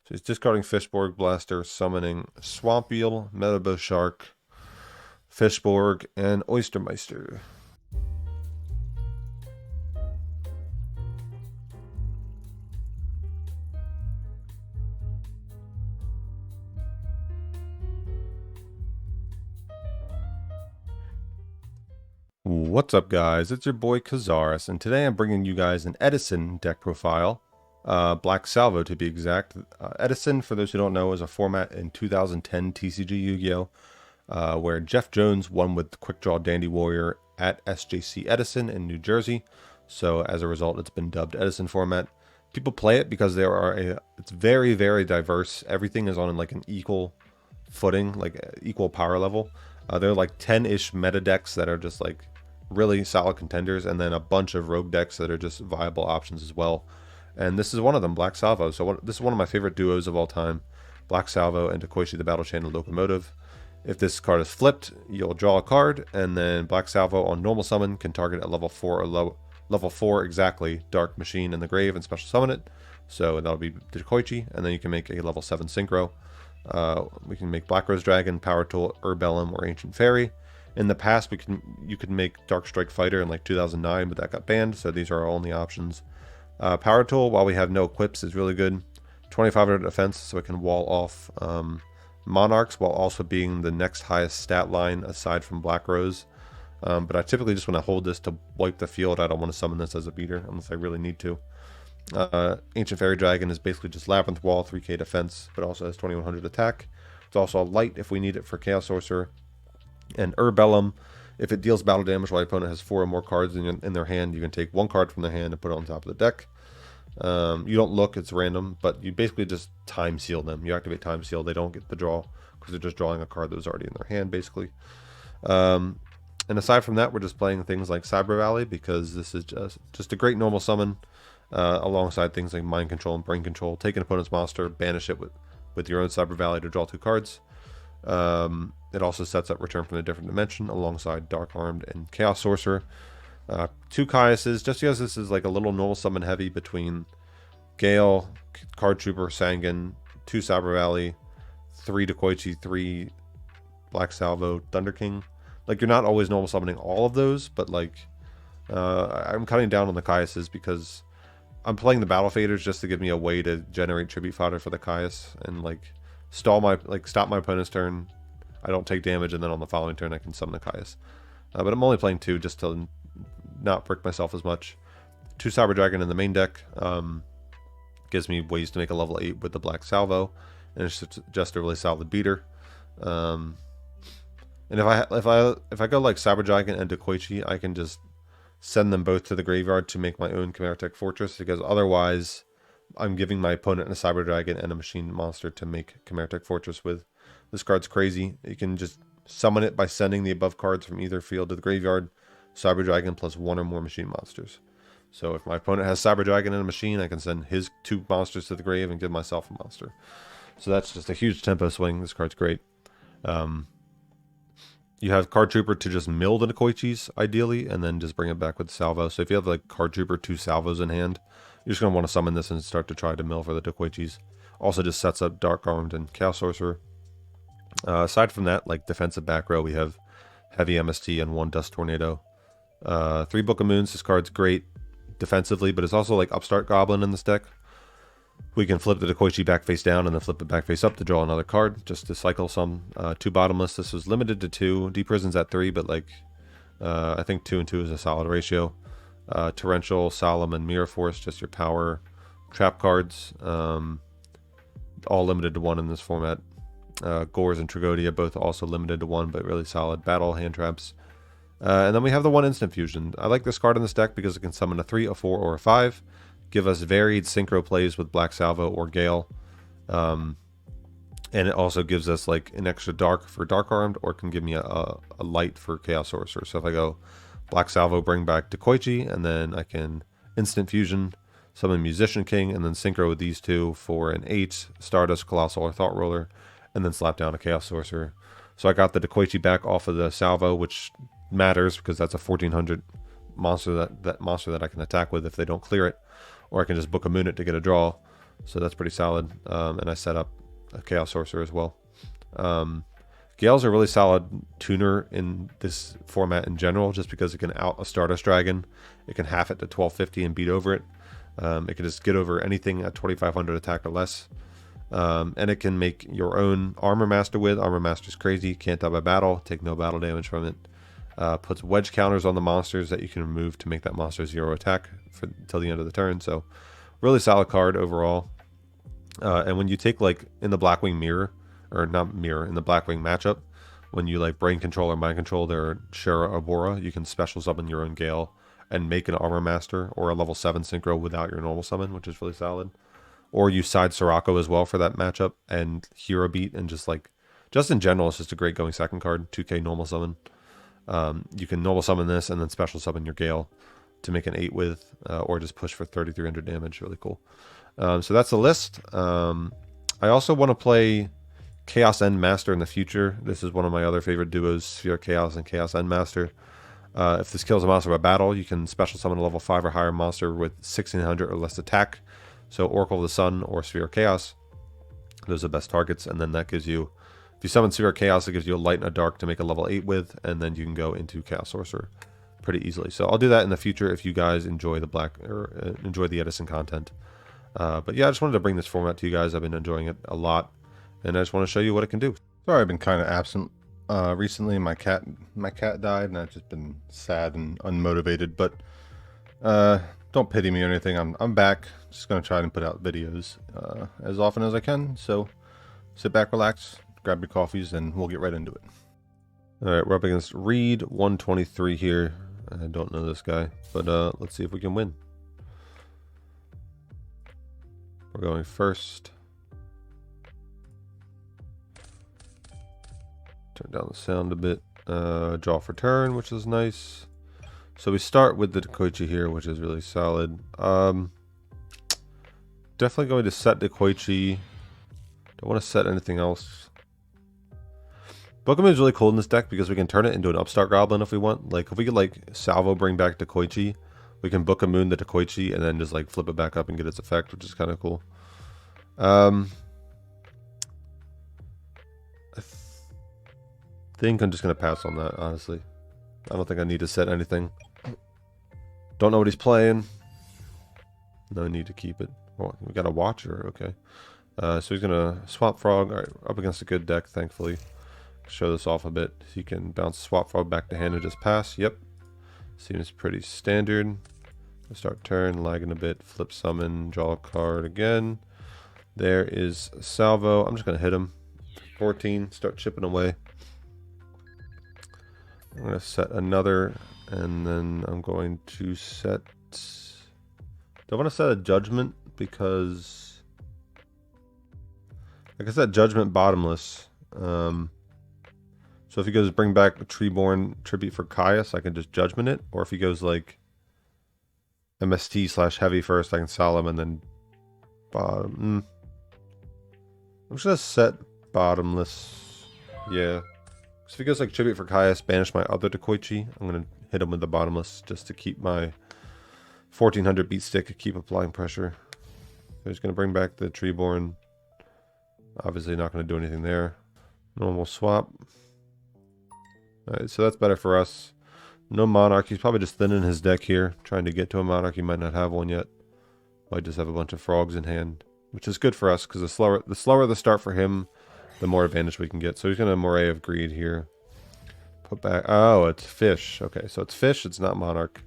So he's discarding Fishborg Blaster, summoning Swamp Eel, Metabow Shark, Fishborg, and Oystermeister. What's up, guys? It's your boy Kazaris, and today I'm bringing you guys an Edison deck profile, Black Salvo to be exact. Edison, for those who don't know, is a format in 2010 TCG Yu-Gi-Oh, where Jeff Jones won with Quick Draw Dandy Warrior at SJC Edison in New Jersey. So as a result, it's been dubbed Edison Format. People play it because it's very, very diverse. Everything is on like an equal footing, like equal power level. There are like 10-ish meta decks that are just like really solid contenders, and then a bunch of rogue decks that are just viable options as well. And this is one of them, Black Salvo. So this is one of my favorite duos of all time, Black Salvo and Dekoichi the Battle Channel Locomotive. If this card is flipped, you'll draw a card, and then Black Salvo on normal summon can target at level 4 or level 4 exactly Dark Machine in the grave and special summon it. So that'll be Dekoichi, and then you can make a level 7 Synchro. We can make Black Rose Dragon, Power Tool, Urbellum, or Ancient Fairy. In the past, you could make Dark Strike Fighter in like 2009, but that got banned, so these are our only options. Power Tool, while we have no equips, is really good. 2500 defense, so it can wall off Monarchs while also being the next highest stat line aside from Black Rose. But I typically just want to hold this to wipe the field. I don't want to summon this as a beater unless I really need to. Ancient Fairy Dragon is basically just Labyrinth Wall, 3k defense, but also has 2100 attack. It's also a light if we need it for Chaos Sorcerer. And Urbellum, if it deals battle damage while the opponent has 4 or more cards in their hand, you can take 1 card from their hand and put it on top of the deck. You don't look, it's random, but you basically just time seal them. You activate time seal, they don't get the draw because they're just drawing a card that was already in their hand, basically. And aside from that, we're just playing things like Cyber Valley because this is just a great normal summon. Alongside things like Mind Control and Brain Control. Take an opponent's monster, banish it with your own Cyber Valley to draw 2 cards. It also sets up Return from a Different Dimension alongside Dark Armed and Chaos Sorcerer. 2 Caiuses, just because this is like a little normal summon heavy between Gale, Card Trooper, Sangan, 2 Cyber Valley, 3 Dekoichi, 3 Black Salvo, Thunder King. Like, you're not always normal summoning all of those, but like, I'm cutting down on the Caiuses because I'm playing the Battle Faders just to give me a way to generate tribute fodder for the Caius and like stop my opponent's turn. I don't take damage, and then on the following turn I can summon the Caius. But I'm only playing 2 just to not brick myself as much. 2 Cyber Dragon in the main deck gives me ways to make a level 8 with the Black Salvo, and it's just a really solid beater. And if I go like Cyber Dragon and Dekoichi, I can just send them both to the graveyard to make my own Chimeric Fortress, because otherwise I'm giving my opponent a Cyber Dragon and a Machine Monster to make Chimeric Fortress with. This card's crazy. You can just summon it by sending the above cards from either field to the graveyard, Cyber Dragon plus 1 or more Machine Monsters. So if my opponent has Cyber Dragon and a Machine, I can send his 2 monsters to the grave and give myself a monster. So that's just a huge tempo swing. This card's great. You have Card Trooper to just mill the Dekoichis, ideally, and then just bring it back with Salvo. So if you have like Card Trooper, 2 Salvos in hand, you're just going to want to summon this and start to try to mill for the Dekoichis. Also just sets up Dark Armed and Chaos Sorcerer. Aside from that, like defensive back row, we have Heavy MST and 1 Dust Tornado. 3 Book of Moons, this card's great defensively, but it's also like Upstart Goblin in this deck. We can flip the Dekoichi back face down and then flip it back face up to draw another card, just to cycle some. 2 Bottomless, this was limited to 2. Deep Prison's at 3, but like, I think 2 and 2 is a solid ratio. Torrential, Solemn, and Mirror Force, just your power trap cards. All limited to 1 in this format. Gores and Tragodia, both also limited to 1, but really solid. Battle, hand traps. And then we have the 1 Instant Fusion. I like this card in this deck because it can summon a 3, a 4, or a 5. Give us varied synchro plays with Black Salvo or Gale. And it also gives us like an extra dark for Dark Armed, or can give me a light for Chaos Sorcerer. So if I go Black Salvo, bring back Dekoichi, and then I can Instant Fusion, summon Musician King, and then synchro with these 2 for an 8 Stardust, Colossal, or Thought Roller, and then slap down a Chaos Sorcerer. So I got the Dekoichi back off of the Salvo, which matters because that's a 1400 monster that I can attack with if they don't clear it. Or I can just Book a Moon it to get a draw. So that's pretty solid. And I set up a Chaos Sorcerer as well. Gale's a really solid tuner in this format in general, just because it can out a Stardust Dragon. It can half it to 1250 and beat over it. It can just get over anything at 2500 attack or less. And it can make your own Armor Master with. Armor Master's crazy, can't die by battle, take no battle damage from it. Puts wedge counters on the monsters that you can remove to make that monster 0 attack until the end of the turn. So really solid card overall. And when you take, like, in the Blackwing Mirror, or not Mirror, in the Blackwing matchup, when you like Brain Control or Mind Control their Shara or Bora, you can special summon your own Gale and make an Armor Master or a level 7 Synchro without your normal summon, which is really solid. Or you side Sirocco as well for that matchup and Hero Beat, and just in general, it's just a great going second card. 2k normal summon. You can normal summon this and then special summon your Gale to make an 8 with, or just push for 3300 damage. Really cool. So that's the list. I also want to play Chaos End Master in the future. This is one of my other favorite duos, Sphere Chaos and Chaos End Master. If this kills a monster by battle, you can special summon a level 5 or higher monster with 1600 or less attack. So Oracle of the Sun or Sphere Chaos. Those are the best targets. And then that gives you, if you summon Sphere Chaos, it gives you a light and a dark to make a level 8 with. And then you can go into Chaos Sorcerer pretty easily. So I'll do that in the future if you guys enjoy the enjoy the Edison content. But yeah, I just wanted to bring this format to you guys. I've been enjoying it a lot, and I just want to show you what it can do. Sorry, I've been kind of absent recently. My cat died, and I've just been sad and unmotivated. But don't pity me or anything. I'm back. Just gonna try and put out videos as often as I can. So sit back, relax, grab your coffees, and we'll get right into it. All right, we're up against Reed 123 here. I don't know this guy, but let's see if we can win. We're going first. Turn down the sound a bit. Draw for turn, which is nice. So we start with the Dekoichi here, which is really solid. Definitely going to set Dekoichi. Don't want to set anything else. Book is really cool in this deck because we can turn it into an Upstart Goblin if we want. Like, if we could, like, Salvo bring back Dekoichi, we can Book a Moon the Dekoichi and then just, like, flip it back up and get its effect, which is kind of cool. I think I'm just going to pass on that, honestly. I don't think I need to set anything. Don't know what he's playing. No need to keep it. Oh, we got a Watcher, okay. So he's going to Swamp Frog. All right, up against a good deck, thankfully. Show this off a bit. He can bounce Swamp Frog back to hand and just pass. Yep. Seems pretty standard. Start turn, lagging a bit, flip summon, draw a card again. There is Salvo. I'm just going to hit him. 14, start chipping away. I'm going to set another, and then I'm going to set... Do I want to set a Judgment? Because... like I said, Judgment bottomless. So if he goes bring back a Treeborn Tribute for Caius, I can just Judgment it. Or if he goes like MST/heavy first, I can Solemn and then bottom. I'm just going to set bottomless. Yeah. So if he goes like Tribute for Caius, banish my other Dekoichi. I'm going to hit him with the bottomless just to keep my 1400 beat stick, keep applying pressure. So he's going to bring back the Treeborn. Obviously not going to do anything there. Normal swap. Alright, so that's better for us. No Monarch. He's probably just thinning his deck here. Trying to get to a Monarch. He might not have one yet. Might just have a bunch of frogs in hand. Which is good for us, because the slower the start for him, the more advantage we can get. So he's going to Moray of Greed here. Put back... oh, it's Fish. Okay, so it's Fish. It's not Monarch.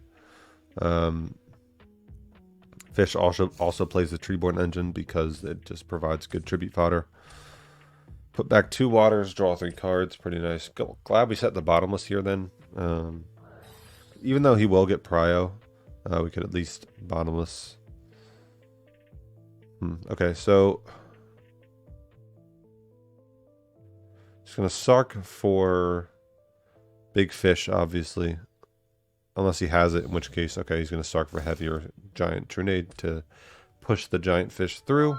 Fish also plays the Treeborn engine because it just provides good tribute fodder. Put back 2 waters, draw 3 cards. Pretty nice. Glad we set the bottomless here then. Even though he will get Prio, we could at least bottomless. Okay, so... just going to Sark for Big Fish, obviously. Unless he has it, in which case, okay, he's going to Sark for Heavy or Giant Trunade to push the Giant Fish through.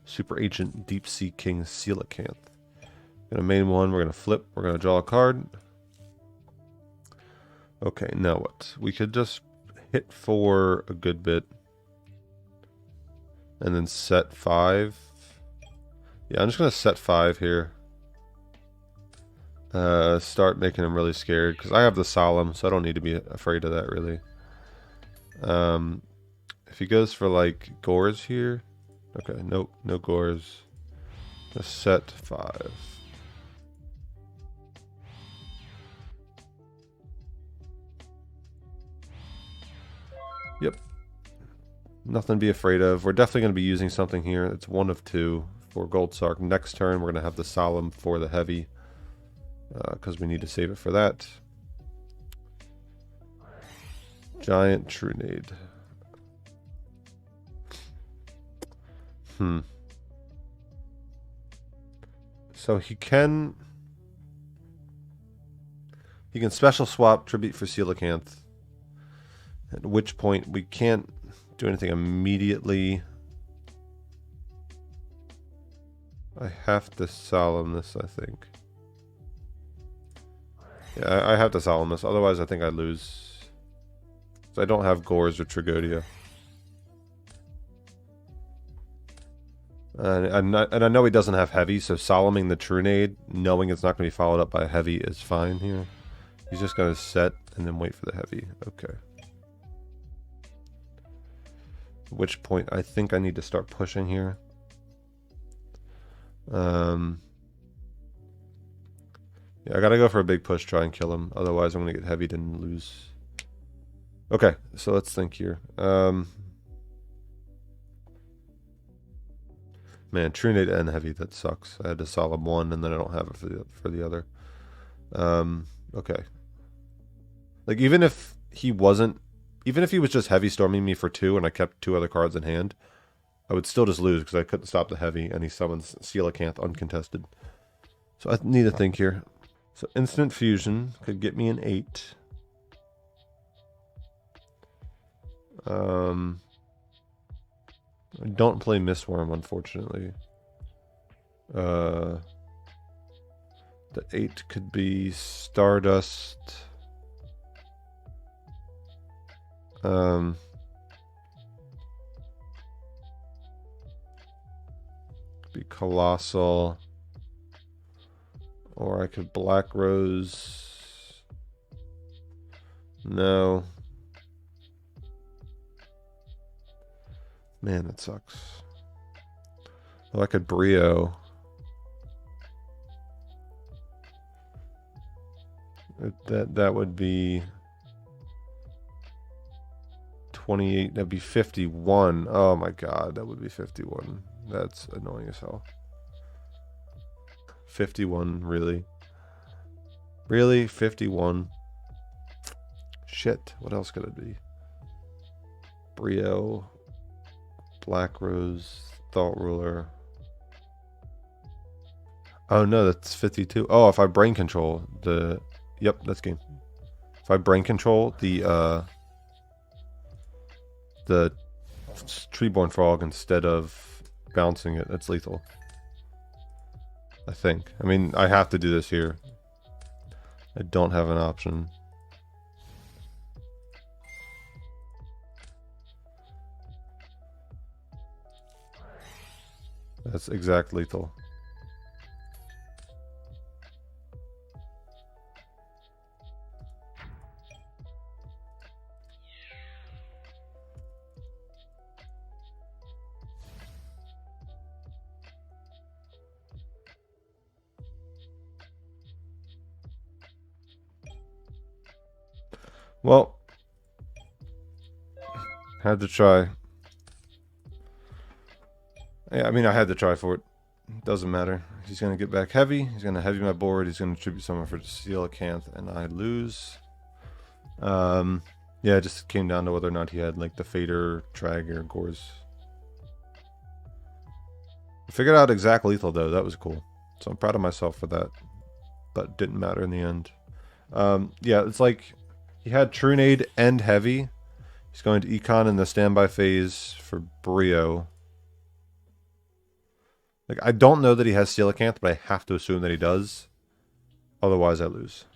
Super Ancient Deep Sea King Coelacanth. Gonna main one, we're gonna flip, we're gonna draw a card. Okay, now what? We could just hit for a good bit. And then set 5. Yeah, I'm just going to set 5 here. Start making him really scared. Because I have the Solemn, so I don't need to be afraid of that, really. If he goes for, like, Gores here. Okay, nope, no Gores. Just set 5. Yep. Nothing to be afraid of. We're definitely going to be using something here. It's one of two for Gold Sark. Next turn, we're going to have the Solemn for the heavy. Because we need to save it for that. Giant Trunade. So he can special swap Tribute for Coelacanth. At which point we can't do anything immediately. I have to Solemn this, I think. Yeah, I have to Solemn this. Otherwise, I think I lose. So I don't have Gores or Tragodia. And I know he doesn't have heavy, so Solemning the Trunade, knowing it's not going to be followed up by a heavy, is fine here. He's just going to set and then wait for the heavy. Okay. At which point I think I need to start pushing here. Yeah, I gotta go for a big push, try and kill him. Otherwise, I'm gonna get heavied and lose. Okay, so let's think here. Man, Trunade and heavy, that sucks. I had to Solemn one, and then I don't have it for the other. Okay. Like, even if he was just heavy storming me for 2 and I kept 2 other cards in hand, I would still just lose because I couldn't stop the heavy, and he summons Coelacanth uncontested. So I need to think here. So Instant Fusion could get me an 8. I don't play Mistworm, unfortunately. The 8 could be Stardust. Be Colossal. Or I could Black Rose. No. Man, that sucks. Oh, I could Brio. That would be 28. That'd be 51. Oh my god, that would be 51. That's annoying as hell. 51, really? Really? 51? Shit, what else could it be? Brio, Black Rose, Thought Ruler. Oh no, that's 52. Oh, if I brain control the... Yep, that's game. If I brain control the Treeborn Frog instead of bouncing it, that's lethal. I think. I mean, I have to do this here. I don't have an option. That's exact lethal. Well, had to try. Yeah, I mean, I had to try for it. Doesn't matter. He's going to get back heavy. He's going to heavy my board. He's going to tribute someone for Coelacanth, and I lose. Yeah, it just came down to whether or not he had, like, the Fader, Trag, or Gores. I figured out exact lethal, though. That was cool. So I'm proud of myself for that. But it didn't matter in the end. Yeah, it's like... He had Trunade and heavy. He's going to Econ in the standby phase for Brio. Like, I don't know that he has Coelacanth, but I have to assume that he does. Otherwise, I lose.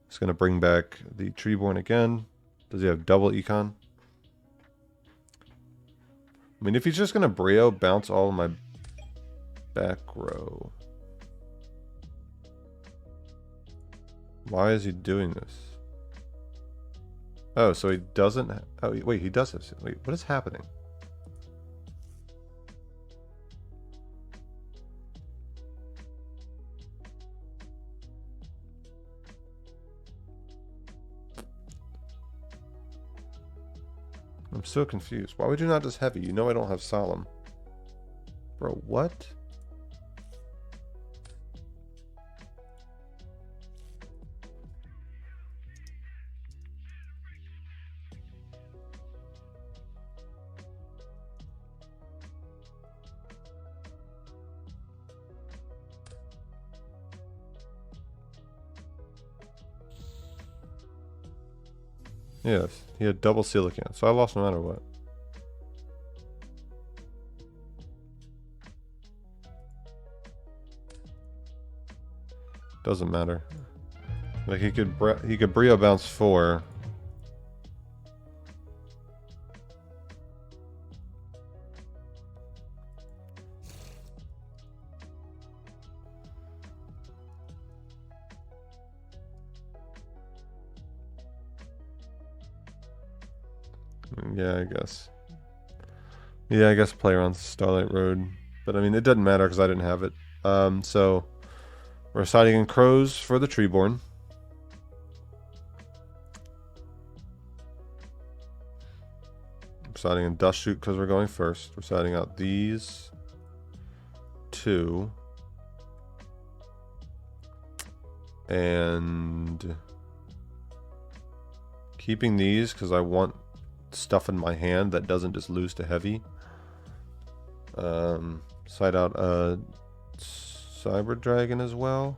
He's going to bring back the Treeborn again. Does he have double Econ? I mean, if he's just going to Brio bounce all of my back row. Why is he doing this? Oh, so he doesn't... Oh, wait, he does this. Wait, what is happening? I'm so confused. Why would you not just heavy? You know I don't have solemn. Bro, what? Yes, he had double silicon, so I lost no matter what. Doesn't matter. Like he could Brio bounce 4. Yeah, I guess. Yeah, I guess play around Starlight Road. But I mean, it doesn't matter because I didn't have it. So we're siding in Crows for the Treeborn. We're siding in Dust Shoot because we're going first. We're siding out these 2. And keeping these because I want stuff in my hand that doesn't just lose to heavy. Side out a Cyber Dragon as well.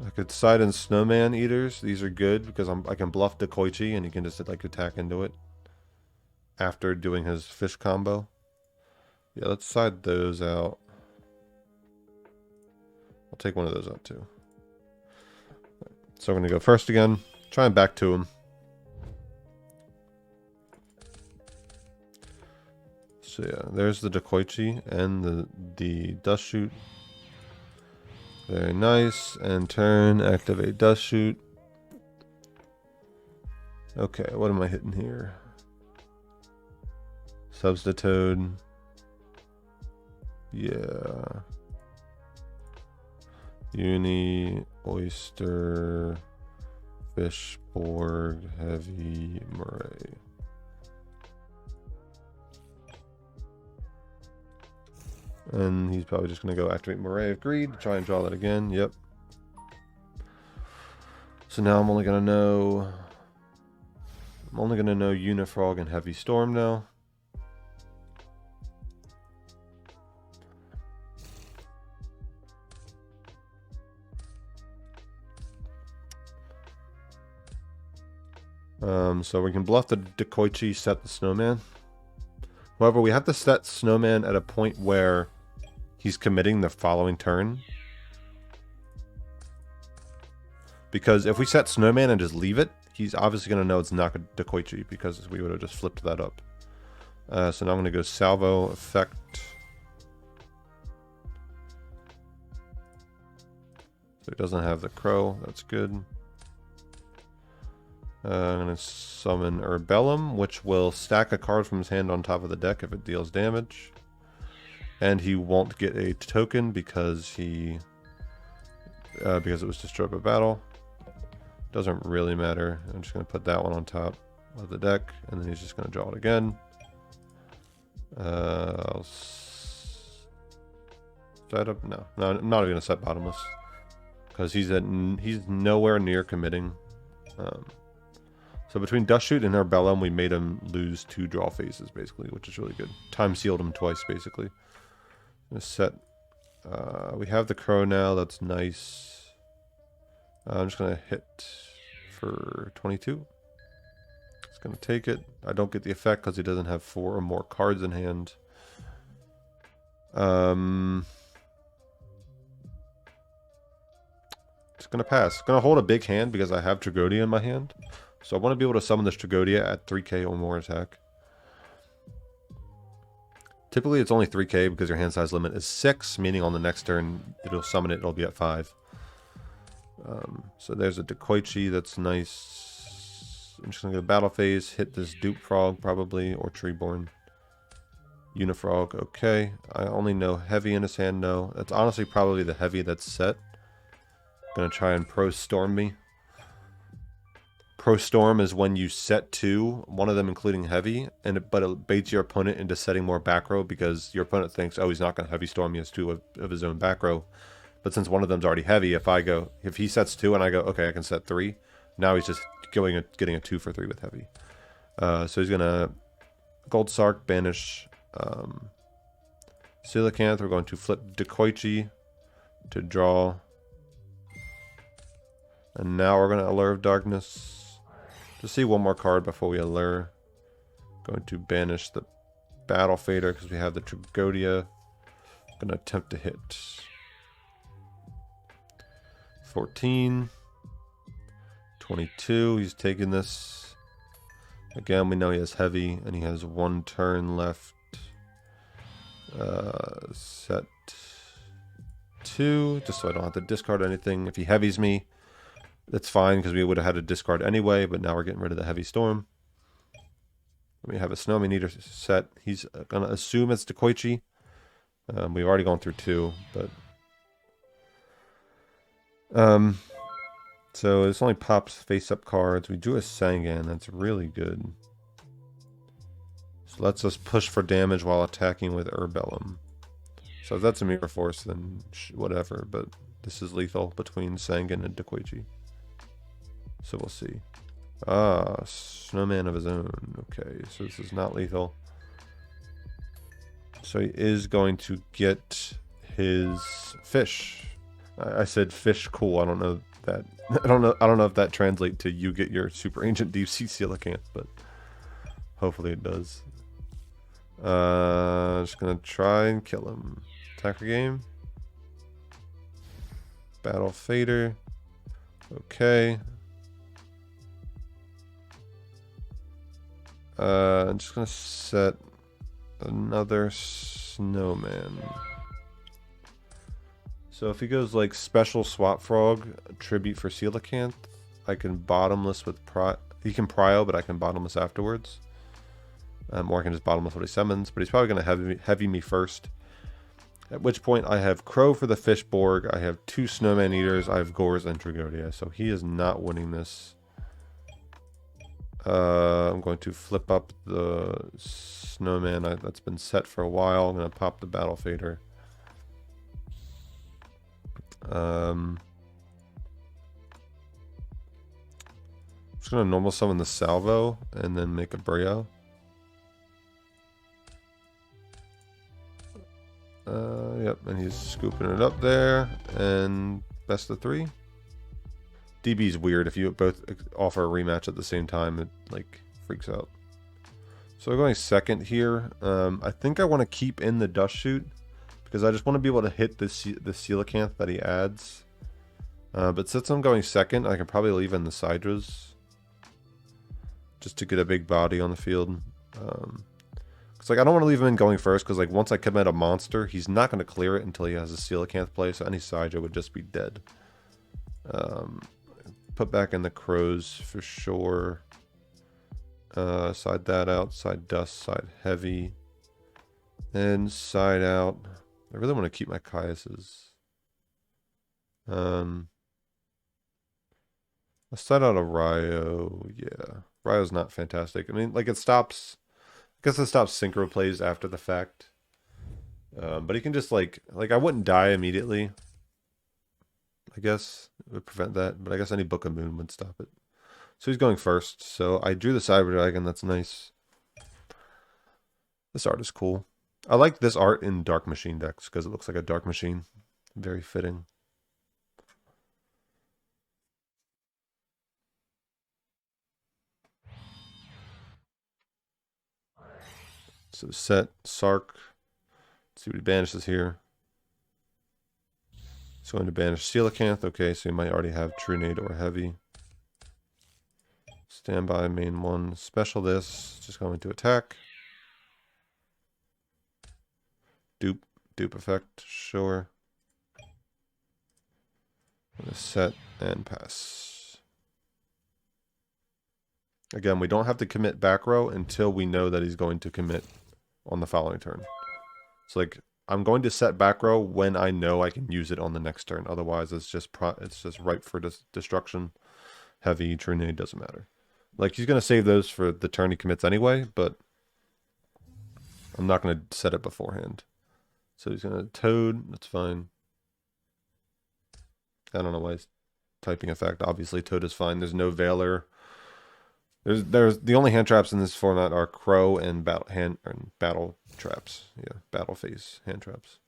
I could side in Snowman Eaters. These are good because I can bluff Dekoichi and he can just like attack into it after doing his fish combo. Yeah, let's side those out. I'll take one of those out too. So we're gonna go first again. Try and back to him. So yeah, there's the Dekoichi and the Dust Shoot. Very nice. And turn, activate Dust Shoot. Okay, what am I hitting here? Substitute. Yeah. Uni, Oyster, Fishborg, Heavy, Murray. And he's probably just going to go activate Murray of Greed to try and draw that again. Yep. So now I'm only going to know... Unifrog and Heavy Storm now. So we can bluff the Dekoichi, set the Snowman. However, we have to set Snowman at a point where he's committing the following turn. Because if we set Snowman and just leave it, he's obviously going to know it's not Dekoichi because we would have just flipped that up. So now I'm going to go Salvo, Effect. So he doesn't have the Crow. That's good. I'm going to summon Urbellum, which will stack a card from his hand on top of the deck if it deals damage. And he won't get a token because it was destroyed by battle. Doesn't really matter. I'm just going to put that one on top of the deck, and then he's just going to draw it again. I'll set up. No, I'm not even going to set bottomless because he's nowhere near committing. So between Dust Shoot and Urbellum, we made him lose 2 draw phases, basically, which is really good. Time sealed him twice, basically. Set. We have the Crow now. That's nice. I'm just going to hit for 22. It's going to take it. I don't get the effect because he doesn't have 4 or more cards in hand. It's going to pass. Going to hold a big hand because I have Tragodia in my hand. So I want to be able to summon this Tragodia at 3k or more attack. Typically it's only 3k because your hand size limit is 6, meaning on the next turn it'll summon it, it'll be at 5. So there's a Dekoichi, that's nice. I'm just gonna go battle phase, hit this Dupe Frog probably, or Treeborn. Unifrog, okay. I only know heavy in his hand, no. That's honestly probably the heavy that's set. Gonna try and Pro Storm me. Pro Storm is when you set 2, one of them including heavy, but it baits your opponent into setting more back row because your opponent thinks, oh, he's not going to heavy storm, he has 2 of his own back row. But since one of them's already heavy, if he sets 2 and I go, okay, I can set 3, now he's just getting a 2 for 3 with heavy. So he's going to Gold Sark, banish Coelacanth. We're going to flip Dekoichi to draw. And now we're going to Allure of Darkness. Just see one more card before we allure. Going to banish the Battle Fader because we have the Tragodia. Going to attempt to hit. 14. 22. He's taking this. Again, we know he has heavy and he has 1 turn left. Set 2. Just so I don't have to discard anything. If he heavies me, that's fine because we would have had to discard anyway, but now we're getting rid of the heavy storm. We have a Snowman Eater set. He's going to assume it's Dekoichi. We've already gone through 2, but... so this only pops face-up cards. We drew a Sangan. That's really good. So lets us push for damage while attacking with Urbellum. So if that's a Mirror Force, then whatever, but this is lethal between Sangan and Dekoichi. So we'll see. Ah, Snowman of his own. Okay, so this is not lethal. So he is going to get his fish. I said fish, cool. I don't know that. I don't know if that translates to you get your Super Ancient Deep Sea Coelacanth, but hopefully it does. Just gonna try and kill him. Attacker game. Battle Fader. Okay. I'm just gonna set another Snowman. So if he goes like Special Swap Frog, Tribute for Coelacanth, I can bottomless with he can prio, but I can bottomless afterwards. Or I can just bottomless what he summons, but he's probably gonna heavy me first. At which point I have Crow for the Fishborg, I have 2 Snowman Eaters, I have Gores and Tragodia, so he is not winning this. I'm going to flip up the Snowman that's been set for a while. I'm going to pop the Battle Fader. I'm just going to normal summon the Salvo and then make a Brio. Yep, and he's scooping it up there, and best of 3. DB's weird. If you both offer a rematch at the same time, it like freaks out. So we're going second here. I think I want to keep in the Dust Shoot because I just want to be able to hit the Coelacanth that he adds. But since I'm going second, I can probably leave in the Sidras just to get a big body on the field. Cause like I don't want to leave him in going first because like once I commit a monster, he's not going to clear it until he has a Coelacanth play. So any Sidra would just be dead. Put back in the Crows for sure. Side that out, side Dust, side Heavy. And side out. I really want to keep my Caiuses. Let's side out a Ryo. Yeah. Ryo's not fantastic. I mean, like it stops... I guess it stops Synchro plays after the fact. But he can just like I wouldn't die immediately. I guess it would prevent that, but I guess any Book of Moon would stop it. So he's going first. So I drew the Cyber Dragon. That's nice. This art is cool. I like this art in Dark Machine decks because it looks like a Dark Machine. Very fitting. So set Sark. Let's see what he banishes here. He's going to banish Coelacanth. Okay, so he might already have Trunade or Heavy. Standby, main 1. Special this. Just going to attack. Dupe effect, sure. I'm gonna set and pass. Again, we don't have to commit back row until we know that he's going to commit on the following turn. It's like, I'm going to set back row when I know I can use it on the next turn. Otherwise, it's just ripe for destruction. Heavy, true nade, doesn't matter. Like, he's going to save those for the turn he commits anyway, but I'm not going to set it beforehand. So he's going to Toad, that's fine. I don't know why he's typing effect. Obviously, Toad is fine. There's no Veiler. There's the only hand traps in this format are Crow and battle traps. Yeah, battle phase hand traps.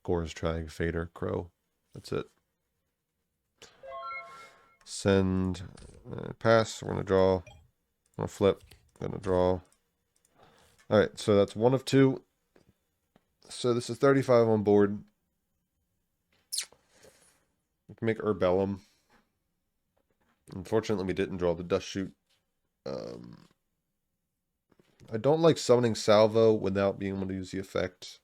Gore's Trag, Fader, Crow. That's it. Send, pass. We're gonna draw. I'm gonna flip. Gonna draw. All right, so that's 1 of 2. So this is 35 on board. We can make Urbellum. Unfortunately, we didn't draw the Dust Shoot. I don't like summoning Salvo without being able to use the effect.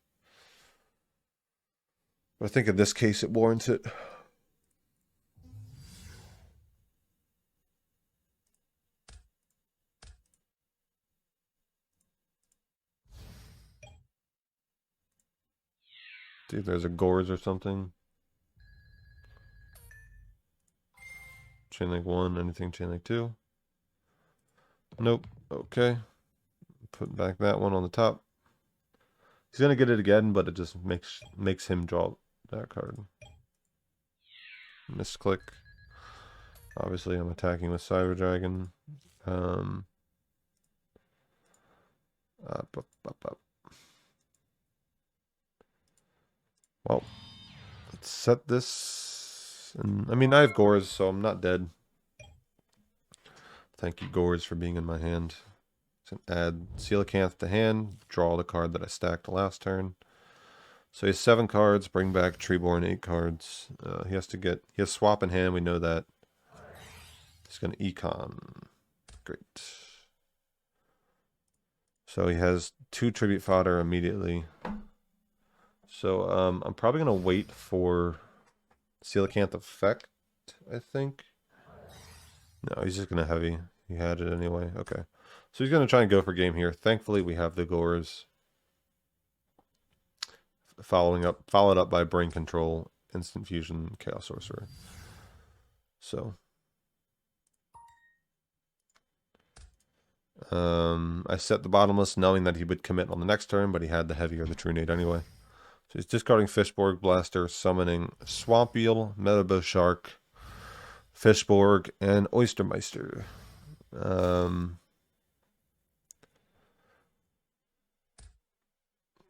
But I think in this case it warrants it. See if there's a Gores or something. Chain Link 1, anything Chain Link 2. Nope. Okay. Put back that one on the top. He's gonna get it again, but it just makes him draw that card. Misclick. Obviously, I'm attacking with Cyber Dragon. Up. Well, let's set this. And I mean, I have Gores, so I'm not dead. Thank you, Gores, for being in my hand. So add Coelacanth to hand. Draw the card that I stacked last turn. So he has 7 cards. Bring back Treeborn 8 cards. He has swap in hand. We know that. He's going to econ. Great. So he has 2 tribute fodder immediately. So I'm probably going to wait for Coelacanth effect, I think. No, he's just going to heavy. He had it anyway. Okay. So he's going to try and go for game here. Thankfully, we have the Gores. Followed up by Brain Control, Instant Fusion, Chaos Sorcerer. So I set the bottomless knowing that he would commit on the next turn, but he had the heavy or the True Nade anyway. So he's discarding Fishborg Blaster, summoning Swamp Eel, Meadow Shark, Fishborg, and Oystermeister.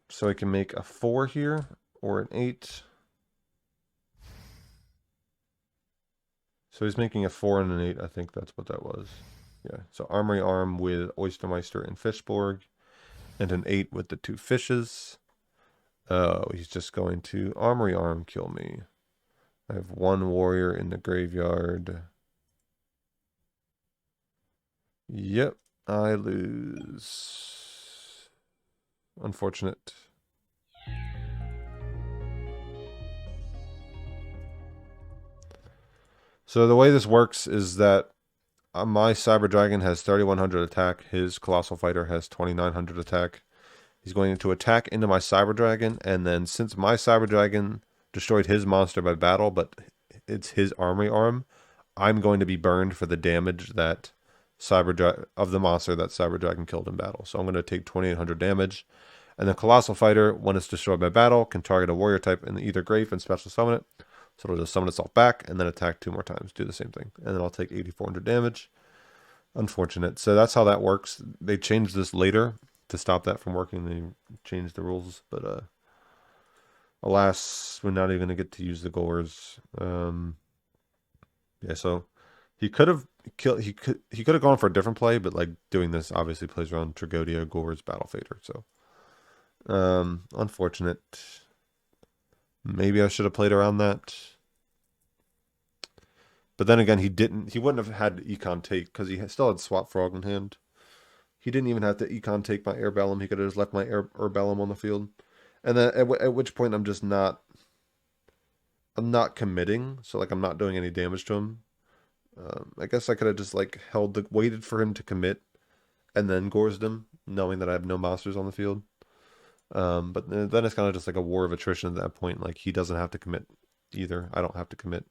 So I can make a 4 here, or an 8. So he's making a 4 and an 8. I think that's what that was. Yeah, so Armory Arm with Oystermeister and Fishborg, and an 8 with the 2 fishes. Oh, he's just going to Armory Arm kill me. I have 1 warrior in the graveyard. Yep, I lose. Unfortunate. So the way this works is that my Cyber Dragon has 3100 attack. His Colossal Fighter has 2900 attack. He's going to attack into my Cyber Dragon, and then since my Cyber Dragon destroyed his monster by battle, but it's his Armory Arm, I'm going to be burned for the damage that of the monster that Cyber Dragon killed in battle. So I'm going to take 2800 damage. And the Colossal Fighter, when it's destroyed by battle, can target a warrior type in either grave and special summon it. So it'll just summon itself back and then attack 2 more times. Do the same thing. And then I'll take 8400 damage. Unfortunate. So that's how that works. They changed this later to stop that from working. They changed the rules. But alas, we're not even going to get to use the Gores. Yeah, so he could have killed. He could have gone for a different play, but like doing this obviously plays around Tragodia, Gores, Battle Fader. So unfortunate. Maybe I should have played around that. But then again, he didn't. He wouldn't have had to econ take because he still had Swap Frog in hand. He didn't even have to econ take my Urbellum. He could have just left my Urbellum on the field. And then at which point I'm not committing. So like I'm not doing any damage to him. I guess I could have just like waited for him to commit and then Gorsed him, knowing that I have no monsters on the field. But then it's kind of just like a war of attrition at that point. Like he doesn't have to commit either. I don't have to commit.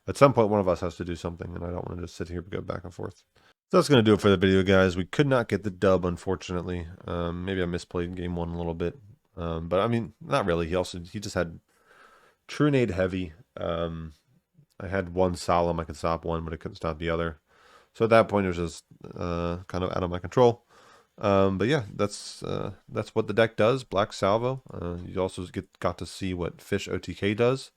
At some point, one of us has to do something, and I don't want to just sit here and go back and forth. So that's going to do it for the video, guys. We could not get the dub, unfortunately. Maybe I misplayed game one a little bit. But I mean, not really. He just had Trunade heavy. I had one Solemn. I could stop one, but I couldn't stop the other. So at that point, it was just kind of out of my control. But yeah, that's what the deck does. Black Salvo. You also got to see what Fish OTK does.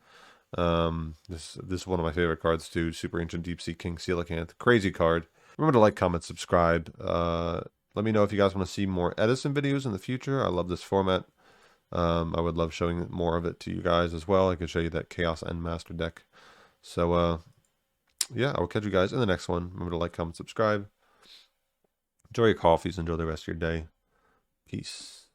This is one of my favorite cards too. Super Ancient Deep Sea King Coelacanth. Crazy card. Remember to like, comment, subscribe. Let me know if you guys want to see more Edison videos in the future. I love this format. I would love showing more of it to you guys as well. I could show you that Chaos End Master deck. So yeah, I will catch you guys in the next one. Remember to like, comment, subscribe. Enjoy your coffees. Enjoy the rest of your day. Peace.